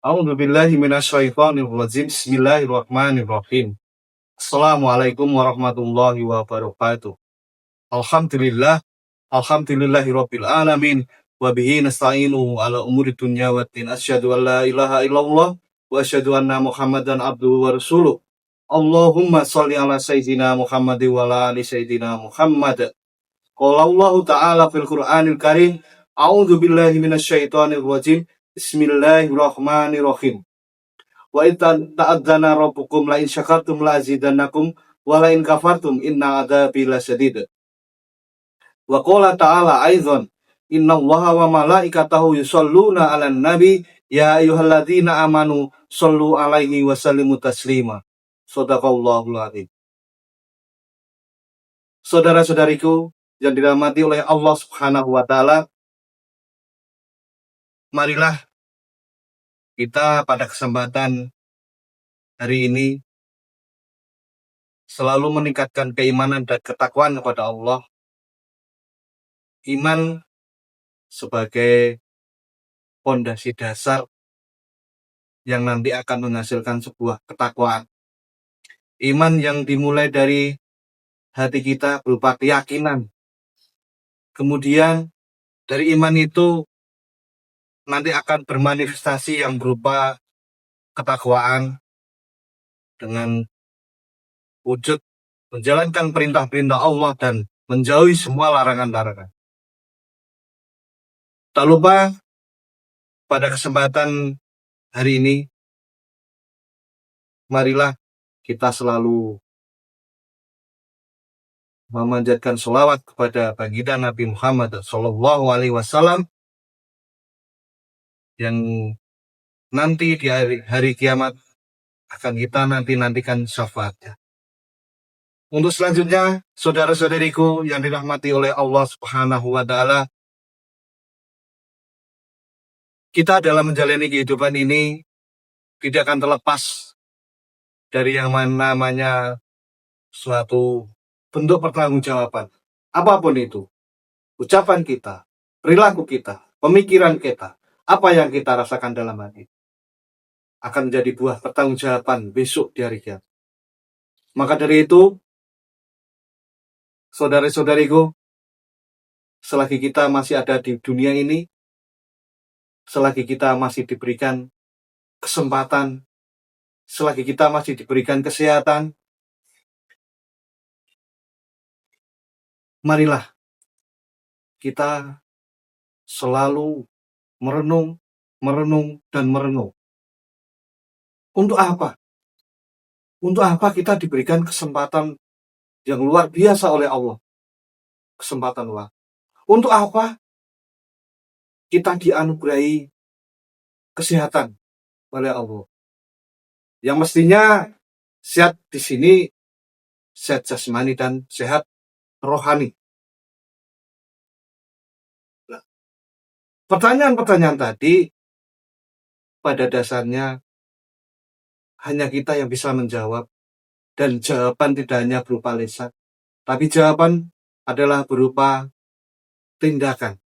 A'udzu billahi minasyaitonir rajim. Bismillahirrahmanirrahim. Assalamualaikum warahmatullahi wabarakatuh. Alhamdulillah, alhamdulillahirabbil alamin wa bihi nasta'inu ala umuri dunya waddin. Asyhadu an la ilaha illallah wa asyhadu anna Muhammadan abduhu wa rasuluh. Allahumma shalli ala sayyidina Muhammad wa ala ali sayyidina Muhammad. Qala Allah ta'ala fil Qur'anil Karim, a'udzu billahi minasyaitonir rajim. Bismillahirrahmanirrahim. Wa ta'adzana rabbukum la in syakartum la azidannakum wa la in kafartum inna adzabi lasyadid. Wa qala ta'ala aidzan innallaha wa malaikatahu yusholluna 'alan nabi ya ayyuhalladzina amanu shollu 'alaihi wa sallimu taslima. Shadaqallahul adzim. Saudara-saudariku yang dirahmati oleh Allah Subhanahu wa taala, marilah kita pada kesempatan hari ini selalu meningkatkan keimanan dan ketakwaan kepada Allah. Iman sebagai pondasi dasar yang nanti akan menghasilkan sebuah ketakwaan. Iman yang dimulai dari hati kita berupa keyakinan. Kemudian dari iman itu nanti akan bermanifestasi yang berupa ketakwaan dengan wujud menjalankan perintah-perintah Allah dan menjauhi semua larangan-larangan. Tak lupa pada kesempatan hari ini, marilah kita selalu memanjatkan sholawat kepada baginda Nabi Muhammad SAW yang nanti di hari kiamat akan kita nantikan syafaatnya. Untuk selanjutnya, saudara-saudariku yang dirahmati oleh Allah Subhanahu wa taala, kita dalam menjalani kehidupan ini tidak akan terlepas dari yang namanya suatu bentuk pertanggungjawaban. Apapun itu, ucapan kita, perilaku kita, pemikiran kita, apa yang kita rasakan dalam hati akan menjadi buah pertanggungjawaban besok di hari kiamat. Maka dari itu, saudara-saudariku, selagi kita masih ada di dunia ini, selagi kita masih diberikan kesempatan, selagi kita masih diberikan kesehatan, marilah kita selalu merenung. Untuk apa? Untuk apa kita diberikan kesempatan yang luar biasa oleh Allah? Kesempatan luar. Untuk apa kita dianugerahi kesehatan oleh Allah? Yang mestinya sehat di sini, sehat jasmani dan sehat rohani. Nah, pertanyaan-pertanyaan tadi pada dasarnya hanya kita yang bisa menjawab, dan jawaban tidak hanya berupa lisan, tapi jawaban adalah berupa tindakan.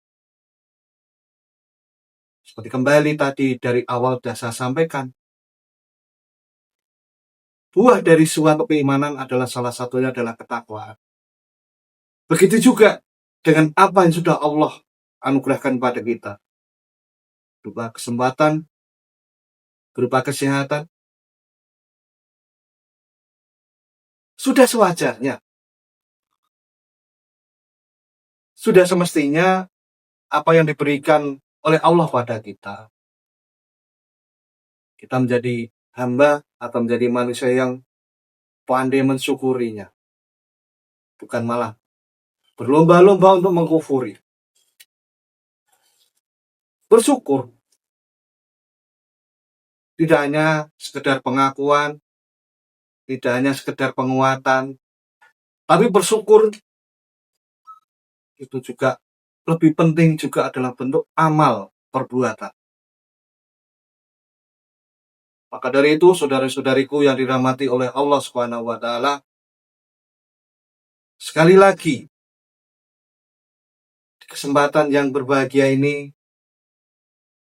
Seperti kembali tadi dari awal sudah saya sampaikan, buah dari suatu keimanan adalah salah satunya adalah ketakwaan. Begitu juga dengan apa yang sudah Allah anugerahkan pada kita, berupa kesempatan, berupa kesehatan. Sudah sewajarnya, sudah semestinya apa yang diberikan oleh Allah pada kita menjadi hamba atau menjadi manusia yang pandai mensyukurinya, bukan malah berlomba-lomba untuk mengkufuri. Bersyukur tidak hanya sekedar pengakuan, tidak hanya sekedar penguatan, tapi bersyukur itu juga lebih penting juga adalah bentuk amal perbuatan. Maka dari itu, saudara-saudariku yang dirahmati oleh Allah Subhanahu wa taala, sekali lagi di kesempatan yang berbahagia ini,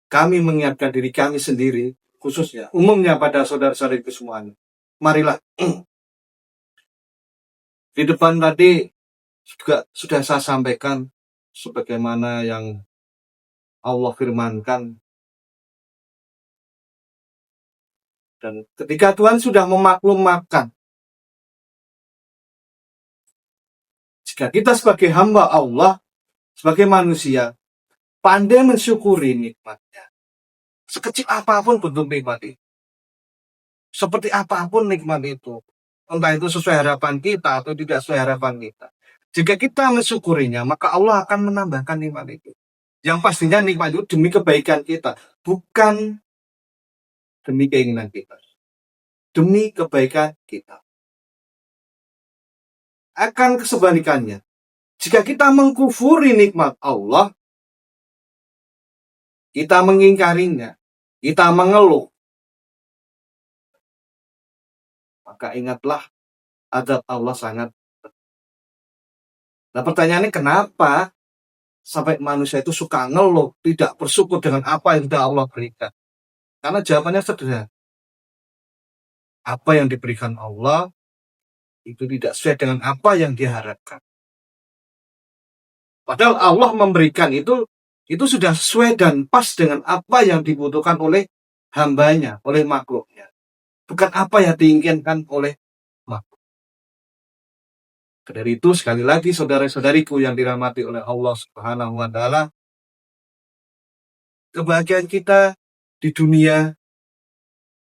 kami mengingatkan diri kami sendiri khususnya, umumnya pada saudara-saudariku semuanya. Marilah, di depan tadi juga sudah saya sampaikan sebagaimana yang Allah firmankan. Dan ketika Tuhan sudah memaklumatkan, jika kita sebagai hamba Allah, sebagai manusia, pandai mensyukuri nikmatnya. Sekecil apapun bentuk nikmat itu. Seperti apapun nikmat itu. Entah itu sesuai harapan kita atau tidak sesuai harapan kita. Jika kita mensyukurinya, maka Allah akan menambahkan nikmat itu. Yang pastinya nikmat itu demi kebaikan kita. Bukan demi keinginan kita. Demi kebaikan kita. Akan kesebalikannya. Jika kita mengkufuri nikmat Allah, kita mengingkarinya, kita mengeluh, maka ingatlah azab Allah sangat. Nah pertanyaannya kenapa sampai manusia itu suka ngeluh, tidak bersyukur dengan apa yang sudah Allah berikan? Karena jawabannya sederhana. Apa yang diberikan Allah itu tidak sesuai dengan apa yang diharapkan. Padahal Allah memberikan itu sudah sesuai dan pas dengan apa yang dibutuhkan oleh hambanya, oleh makhluknya. Bukan apa yang diinginkan oleh makhluk. Dari itu sekali lagi saudara-saudariku yang dirahmati oleh Allah Subhanahu wa taala, kebahagiaan kita di dunia,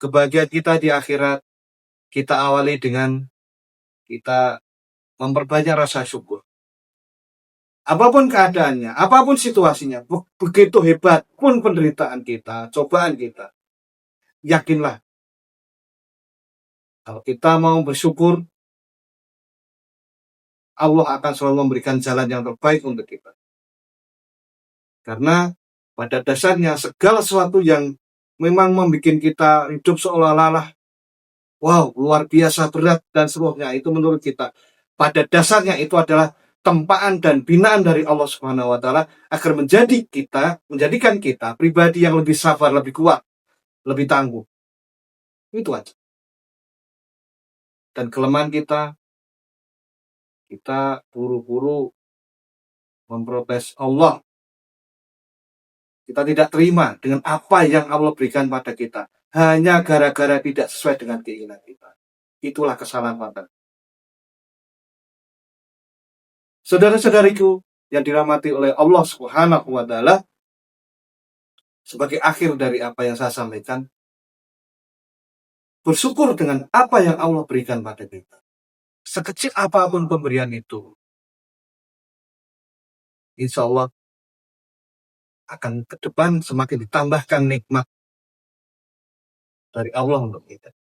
kebahagiaan kita di akhirat, kita awali dengan kita memperbanyak rasa syukur. Apapun keadaannya, apapun situasinya, begitu hebat pun penderitaan kita, cobaan kita, yakinlah kalau kita mau bersyukur, Allah akan selalu memberikan jalan yang terbaik untuk kita. Karena pada dasarnya segala sesuatu yang memang membuat kita hidup seolah-olah wow, luar biasa berat dan seluruhnya, itu menurut kita pada dasarnya itu adalah tempaan dan binaan dari Allah Subhanahu wa taala agar menjadikan kita pribadi yang lebih sabar, lebih kuat, lebih tangguh. Itu aja. Dan kelemahan kita buru-buru memprotes Allah. Kita tidak terima dengan apa yang Allah berikan pada kita hanya gara-gara tidak sesuai dengan keinginan kita. Itulah kesalahan fatal. Saudara-saudariku yang dirahmati oleh Allah Subhanahu wa taala, sebagai akhir dari apa yang saya sampaikan, bersyukur dengan apa yang Allah berikan pada kita. Sekecil apapun pemberian itu, insya Allah akan ke depan semakin ditambahkan nikmat dari Allah untuk kita.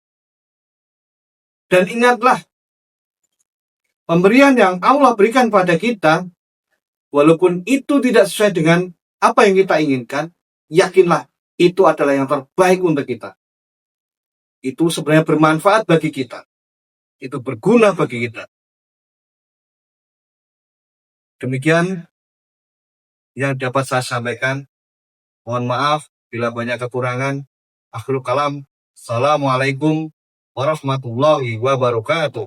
Dan ingatlah, pemberian yang Allah berikan pada kita, walaupun itu tidak sesuai dengan apa yang kita inginkan, yakinlah itu adalah yang terbaik untuk kita. Itu sebenarnya bermanfaat bagi kita. Itu berguna bagi kita. Demikian yang dapat saya sampaikan. Mohon maaf bila banyak kekurangan. Akhirul kalam. Assalamualaikum warahmatullahi wabarakatuh.